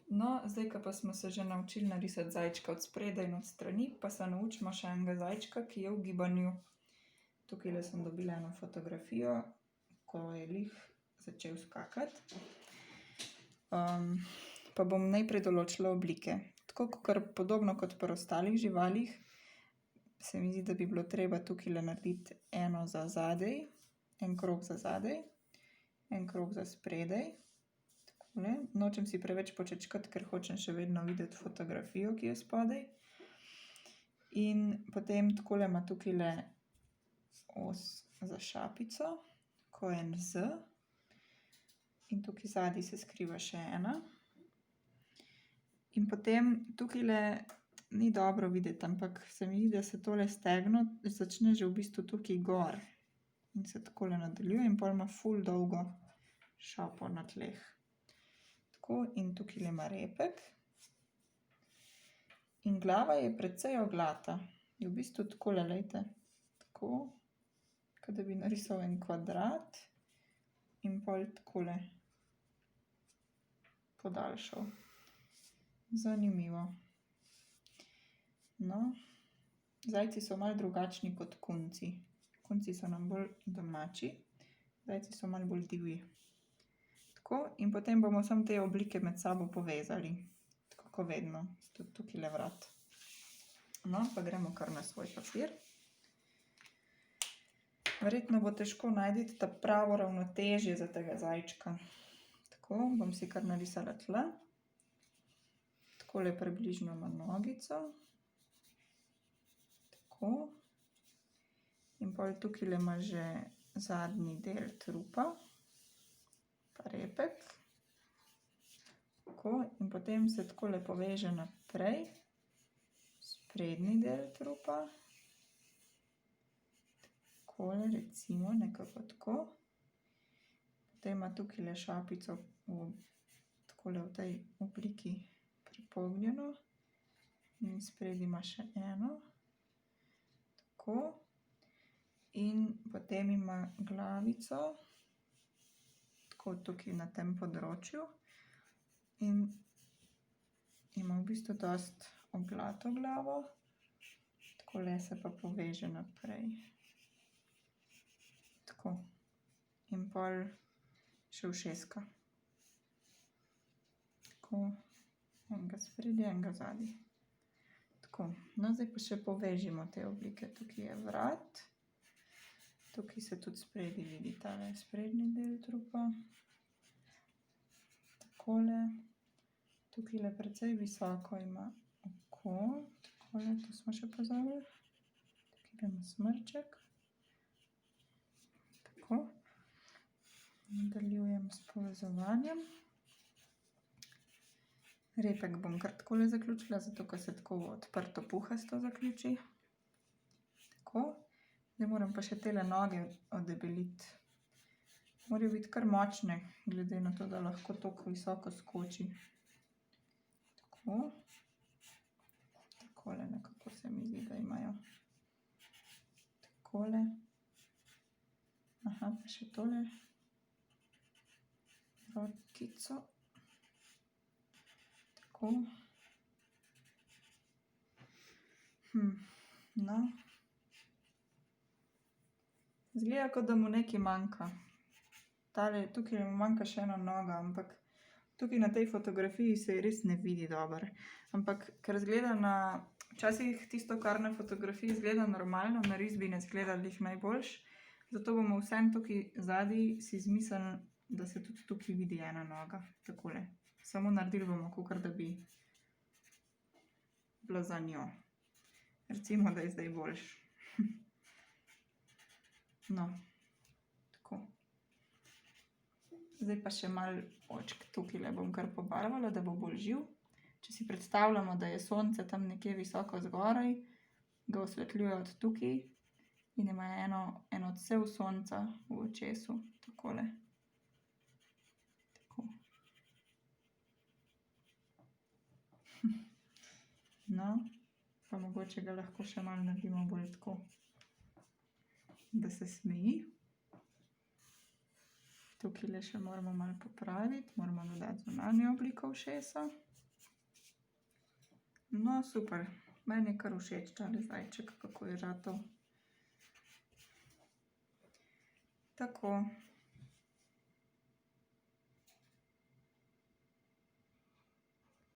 No, zdaj, ko pa smo se že naučili narisati zajčka od spredaj in od strani, pa se naučimo še enega zajčka, ki je v gibanju. Tukaj sem dobila eno fotografijo, ko je lih začel skakati. Pa bom najprej določila oblike. Tako podobno kot pri ostalih živalih, se mi zdi, da bi bilo treba tukaj narediti eno za zadaj, en krog za zadaj, en krog za spredaj. Nočem si preveč počečkati, ker hočem še vedno videti fotografijo, ki je spodaj. In potem takole ima tukajle os za šapico, ko en Z. In tukaj zadaj se skriva še ena. In potem tukajle ni dobro videti, ampak se mi zdi, da se tole stegno začne že v bistvu tukaj gor. In se takole nadaljuje in pol ima ful dolgo šapo na tleh. In tukaj ima repek. In glava je precej oglata. Je v bistvu takole, lejte. Tako, kot da bi narisal en kvadrat in pol takole podaljšal. Zanimivo. No, zajci so malo drugačni kot kunci. Kunci so nam bolj domači, zajci so malo bolj divji. In potem bomo samo te oblike med sabo povezali, tako kot vedno, tudi tukajle vrat. No, pa gremo kar na svoj papir. Verjetno bo težko najti ta pravo ravnotežje za tega zajčka. Tako, bom si kar narisala tla. Takole približno ima nogico. Tako. In pol tukajle ima že zadnji del trupa. Repek. Tako, in potem se takole poveže naprej. Sprednji del trupa. Takole, recimo, nekako tako. Potem ima tukajle šapico takole v tej obliki pripognjeno. In spredaj ima še eno. Tako. In potem ima glavico. Tukaj na tem področju in ima v bistvu dosti oglato glavo, takole se pa poveže naprej. Tako. In pol še ušeska. Tako. Enega spredaj, enega zadaj. Tako. No, zdaj pa še povežimo te oblike. Tukaj je vrat. Tukaj se tudi spredaj vidi tale sprednji del trupa. Takole. Tukajle precej visoko ima oko. Takole, to smo še pozabili. Tukaj ima smrček. Tako. Nadaljujem s povezovanjem. Repek bom kar takole zaključila, zato ker se tako odprto puhasto zaključi. Tako. Zdaj moram pa še tele noge odebeliti. Morajo biti kar močne, glede na to, da lahko toliko visoko skoči. Tako. Takole nekako se mi zdi, da imajo. Takole. Aha, pa še tole. Rokico. Tako. No. Izgleda, kot da mu nekaj manjka. Tukaj mu manjka še ena noga, ampak tukaj na tej fotografiji se res ne vidi dobro. Ampak ker izgleda včasih tisto, kar na fotografiji izgleda normalno, na risbi ne izgleda glih najboljše. Zato bomo vseeno tukaj zadaj si izmislili, da se tudi tukaj vidi ena noga. Takole. Samo naredili bomo, kakor da bi bila za njo. Recimo, da je zdaj boljše. No, tako. Zdaj pa še malo očk tukajle bom kar pobarvala, da bo bolj živ. Če si predstavljamo, da je sonce tam nekje visoko zgoraj, ga osvetljuje od tukaj in ima en odsev sonca v očesu. Takole. Tako. No, pa mogoče ga lahko še malo naredimo bolj tako, da se smeji. Tukajle še moramo malo popraviti, moramo dodati zunanjo obliko ušesa. No, super. Meni je kar všeč tale zajček, kako je ratal. Tako.